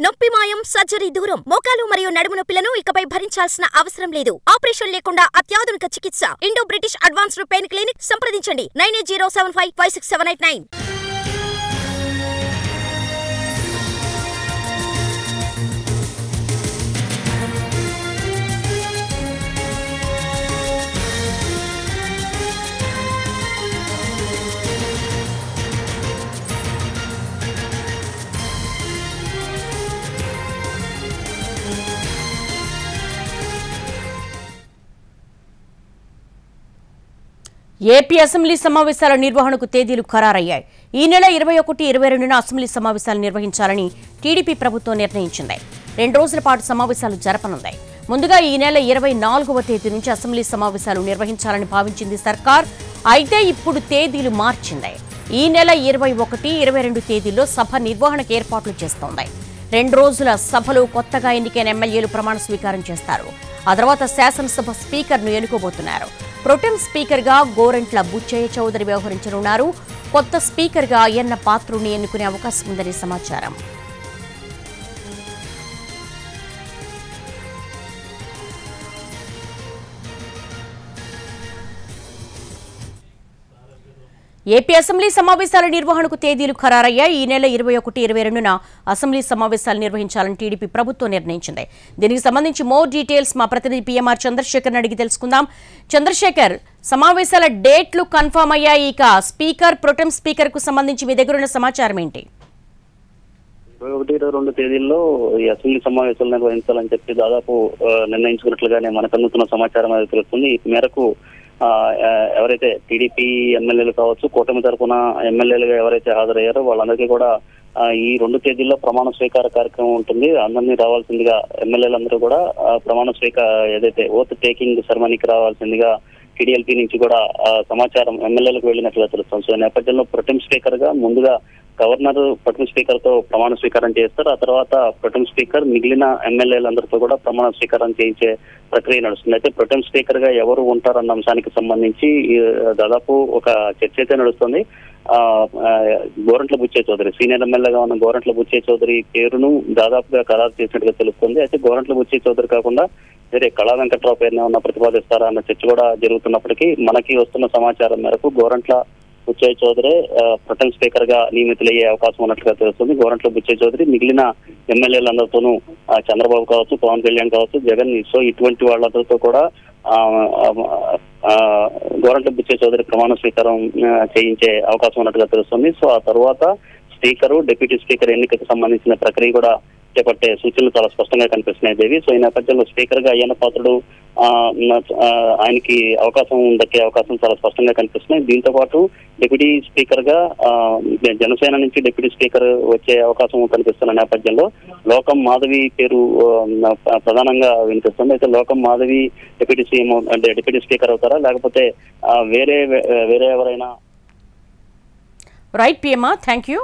నొప్పి మాయం సర్జరీ దూరం మోకాలు మరియు నడుము నొప్పులను ఇకపై భరించాల్సిన అవసరం లేదు. ఆపరేషన్ లేకుండా అత్యాధునిక చికిత్స Indo British advanced pain clinic సంప్రదించండి 9807556789. ఏపీ అసెంబ్లీ సమావేశాల నిర్వహణకు తేదీలు ఖరారయ్యాయి. ఈ నెల 21, 22న అసెంబ్లీ సమావేశాలు నిర్వహించాలని టీడీపీ ప్రభుత్వం నిర్ణయించింది. 2 రోజుల పాటు సమావేశాలు జరపనుంది. ముందుగా ఈ నెల 24వ తేదీ నుంచి అసెంబ్లీ సమావేశాలు నిర్వహించాలని భావించింది సర్కార్. అయితే ఇప్పుడు తేదీలు మార్చింది. ఈ నెల 21, 22 తేదీల్లో సభ నిర్వహణకు ఏర్పాట్లు చేస్తోంది. 2 రోజుల సభలో కొత్తగా ఎన్నికైన ఎమ్మెల్యేలు ప్రమాణ స్వీకారం చేస్తారు. ఆ తర్వాత శాసనసభ స్పీకర్ను ఎన్నుకోబోతున్నారు. ప్రొటెం స్పీకర్గా గోరంట్ల బుచ్చయ్య చౌదరి వ్యవహరించనున్నారు. కొత్త స్పీకర్గా అయ్యన్న పాత్రుని ఎన్నుకునే అవకాశం ఉందని సమాచారం. ఏపీ అసెంబ్లీ సమావేశాల నిర్వహణకు తేదీలు ఖరారయ్యాయి. ఈ నెల 21, 22న అసెంబ్లీ సమావేశాలు నిర్వహించాలని టీడీపీ ప్రభుత్వం నిర్ణయించింది. దీనికి సంబంధించి మోర్ డీటెయిల్స్ మా ప్రతినిధి పిఎంఆర్ చంద్రశేఖర్ అడిగి తెలుసుకుందాం. చంద్రశేఖర్, సమావేశాల డేట్లు కన్ఫర్మ్ అయ్యాయి. ఇక స్పీకర్, ప్రొటెం స్పీకర్ కు సంబంధించి మీ దగ్గర ఉన్న సమాచారం ఏంటి? 21, 22 తేదీల్లో ఈ అసెంబ్లీ సమావేశాలు నిర్వహించాలని చెప్పి దాదాపు నిర్ణయించుకున్నట్లుగానే మనకు అందుతున్న సమాచారం అనేది తెలుస్తుంది. ఈ మేరకు ఎవరైతే టీడీపీ ఎమ్మెల్యేలు కావచ్చు, కూటమి తరఫున ఎమ్మెల్యేలుగా ఎవరైతే హాజరయ్యారో వాళ్ళందరికీ కూడా ఈ 2 తేదీల్లో ప్రమాణ స్వీకార కార్యక్రమం ఉంటుంది. అందరినీ రావాల్సిందిగా ఎమ్మెల్యేలందరూ కూడా ప్రమాణ ఏదైతే ఓత్ టేకింగ్ సెరమనీకి రావాల్సిందిగా టీడీఎల్పీ నుంచి కూడా సమాచారం ఎమ్మెల్యేలకు వెళ్ళినట్లుగా తెలుస్తుంది. సో నేపథ్యంలో ప్రొటెం స్పీకర్ గా ముందుగా గవర్నర్ ప్రొటెం స్పీకర్ తో ప్రమాణ స్వీకారం చేస్తారు. ఆ తర్వాత ప్రొటెం స్పీకర్ మిగిలిన ఎమ్మెల్యేలందరితో కూడా ప్రమాణ స్వీకారం చేయించే ప్రక్రియ నడుస్తుంది. అయితే ప్రొటెం స్పీకర్ గా ఎవరు ఉంటారన్న అంశానికి సంబంధించి దాదాపు ఒక చర్చ అయితే నడుస్తుంది. గోరంట్ల బుచ్చయ్య చౌదరి, సీనియర్ ఎమ్మెల్యేగా ఉన్న గోరంట్ల బుచ్చయ్య చౌదరి పేరును దాదాపుగా ఖరారు చేసినట్టుగా తెలుస్తుంది. అయితే గోరంట్ల బుచ్చయ్య చౌదరి కాకుండా వేరే కళా వెంకట్రావు పేరునే ఉన్న ప్రతిపాదిస్తారా అన్న చర్చ కూడా జరుగుతున్నప్పటికీ మనకి వస్తున్న సమాచారం మేరకు గోరంట్ల బుచ్చయ్య చౌదరి ప్రొటెం స్పీకర్ గా నియమితులయ్యే అవకాశం ఉన్నట్లుగా తెలుస్తుంది. గోరంట్ల బుచ్చయ్య చౌదరి మిగిలిన ఎమ్మెల్యేలందరితోనూ చంద్రబాబు కావచ్చు, పవన్ కళ్యాణ్ కావచ్చు, జగన్, సో ఇటువంటి వాళ్ళందరితో కూడా గోరంట్ల బుచ్చయ్య చౌదరి ప్రమాణ స్వీకారం చేయించే అవకాశం ఉన్నట్టుగా తెలుస్తుంది. సో ఆ తర్వాత స్పీకరు, డిప్యూటీ స్పీకర్ ఎన్నికకు సంబంధించిన ప్రక్రియ కూడా చేపట్టే సూచనలు చాలా స్పష్టంగా కనిపిస్తున్నాయి దేవి. సో ఈ నేపథ్యంలో స్పీకర్ గా అయ్యన్న పాత్రుడు ఆయనకి దక్కే అవకాశం చాలా స్పష్టంగా కనిపిస్తున్నాయి. దీంతో పాటు డిప్యూటీ స్పీకర్ గా జనసేన నుంచి డిప్యూటీ స్పీకర్ వచ్చే అవకాశం కనిపిస్తున్న నేపథ్యంలో లోకం మాధవి పేరు ప్రధానంగా వినిపిస్తుంది. అయితే లోకం మాధవి డిప్యూటీ సీఎం అంటే డిప్యూటీ స్పీకర్ అవుతారా, లేకపోతే వేరే ఎవరైనా? Right PMR, thank you.